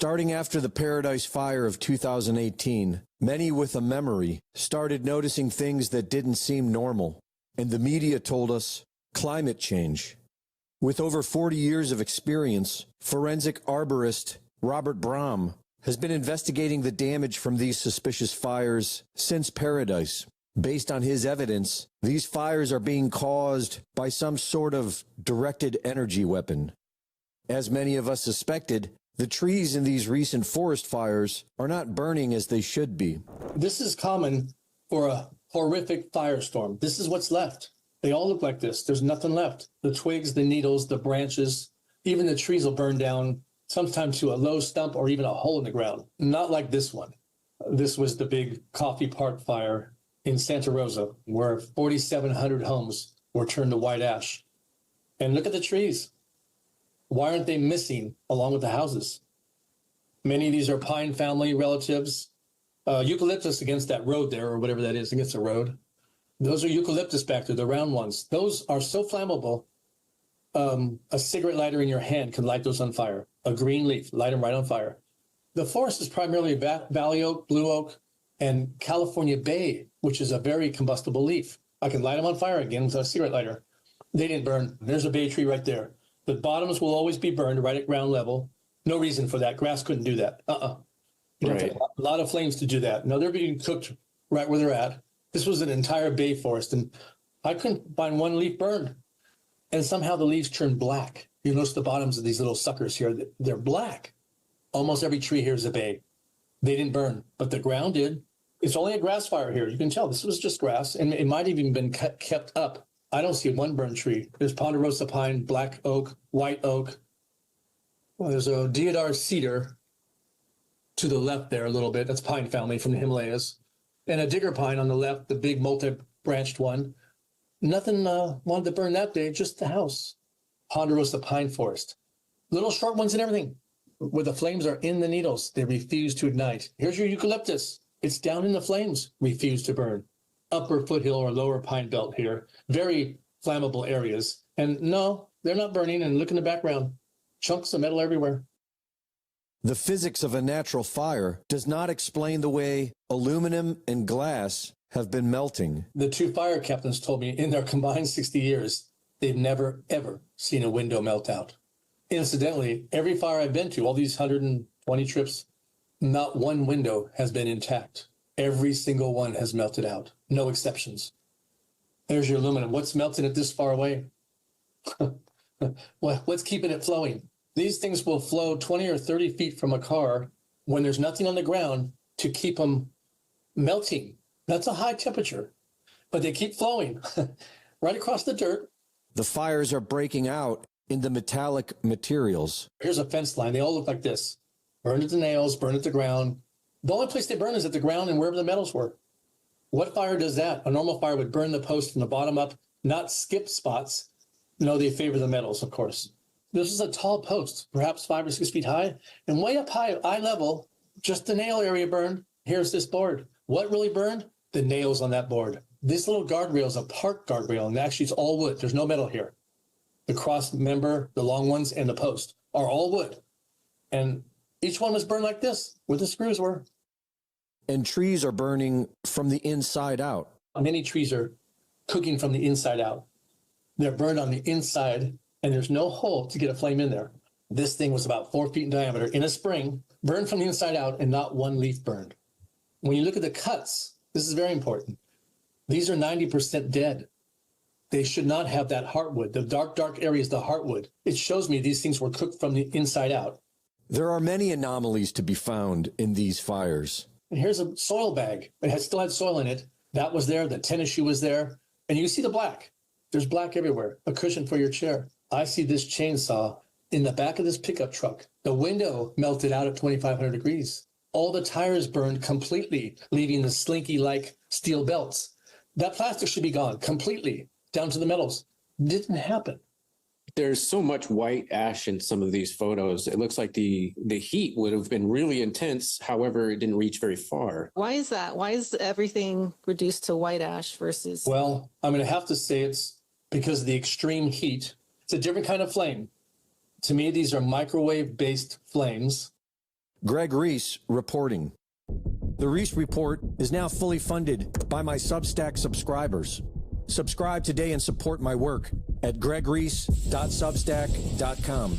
Starting after the Paradise Fire of 2018, many with a memory started noticing things that didn't seem normal. And the media told us, climate change. With over 40 years of experience, forensic arborist Robert Brahm has been investigating the damage from these suspicious fires since Paradise. Based on his evidence, these fires are being caused by some sort of directed energy weapon. As many of us suspected, the trees in these recent forest fires are not burning as they should be. This is common for a horrific firestorm. This is what's left. They all look like this. There's nothing left. The twigs, the needles, the branches, even the trees will burn down, sometimes to a low stump or even a hole in the ground. Not like this one. This was the big Coffee Park fire in Santa Rosa, where 4,700 homes were turned to white ash. And look at the trees. Why aren't they missing along with the houses? Many of these are pine family relatives. Eucalyptus against that road there, or whatever that is, against the road. Those are eucalyptus back there, the round ones. Those are so flammable, a cigarette lighter in your hand can light those on fire. A green leaf, light them right on fire. The forest is primarily valley oak, blue oak, and California bay, which is a very combustible leaf. I can light them on fire again with a cigarette lighter. They didn't burn. There's a bay tree right there. The bottoms will always be burned right at ground level. No reason for that. Grass couldn't do that. You have a lot of flames to do that. No, they're being cooked right where they're at. This was an entire bay forest, and I couldn't find one leaf burned. And somehow the leaves turned black. You notice the bottoms of these little suckers here, they're black. Almost every tree here is a bay. They didn't burn, but the ground did. It's only a grass fire here. You can tell this was just grass, and it might have even been kept up. I don't see one burned tree. There's ponderosa pine, black oak, white oak. Well, there's a deodar cedar to the left there a little bit. That's pine family from the Himalayas. And a digger pine on the left, the big multi-branched one. Nothing wanted to burn that day, just the house. Ponderosa pine forest. Little short ones and everything. Where the flames are in the needles, they refuse to ignite. Here's your eucalyptus. It's down in the flames, refuse to burn. Upper foothill or lower pine belt here. Very flammable areas. And no, they're not burning. And look in the background. Chunks of metal everywhere. The physics of a natural fire does not explain the way aluminum and glass have been melting. The two fire captains told me in their combined 60 years, they've never, ever seen a window melt out. Incidentally, every fire I've been to, all these 120 trips, not one window has been intact. Every single one has melted out. No exceptions. There's your aluminum. What's melting it this far away? What's keeping it flowing? These things will flow 20 or 30 feet from a car when there's nothing on the ground to keep them melting. That's a high temperature, but they keep flowing right across the dirt. The fires are breaking out in the metallic materials. Here's a fence line. They all look like this. Burn at the nails, burn at the ground. The only place they burn is at the ground and wherever the metals were. What fire does that? A normal fire would burn the post from the bottom up, not skip spots. No, they favor the metals, of course. This is a tall post, perhaps 5 or 6 feet high, and way up high, eye level, just the nail area burned. Here's this board. What really burned? The nails on that board. This little guardrail is a park guardrail, and actually it's all wood. There's no metal here. The cross member, the long ones, and the post are all wood. And each one was burned like this, where the screws were. And trees are burning from the inside out. Many trees are cooking from the inside out. They're burned on the inside, and there's no hole to get a flame in there. This thing was about 4 feet in diameter in a spring, burned from the inside out, and not one leaf burned. When you look at the cuts, this is very important. These are 90% dead. They should not have that heartwood. The dark area is the heartwood. It shows me these things were cooked from the inside out. There are many anomalies to be found in these fires. And here's a soil bag. It still had soil in it. That was there. The tennis shoe was there. And you see the black. There's black everywhere. A cushion for your chair. I see this chainsaw in the back of this pickup truck. The window melted out at 2,500 degrees. All the tires burned completely, leaving the slinky-like steel belts. That plastic should be gone completely, down to the metals. Didn't happen. There's so much white ash in some of these photos. It looks like the heat would have been really intense. However, it didn't reach very far. Why is that? Why is everything reduced to white ash versus... Well, I'm going to have to say it's because of the extreme heat. It's a different kind of flame. To me, these are microwave-based flames. Greg Reese reporting. The Reese Report is now fully funded by my Substack subscribers. Subscribe today and support my work at gregreese.substack.com.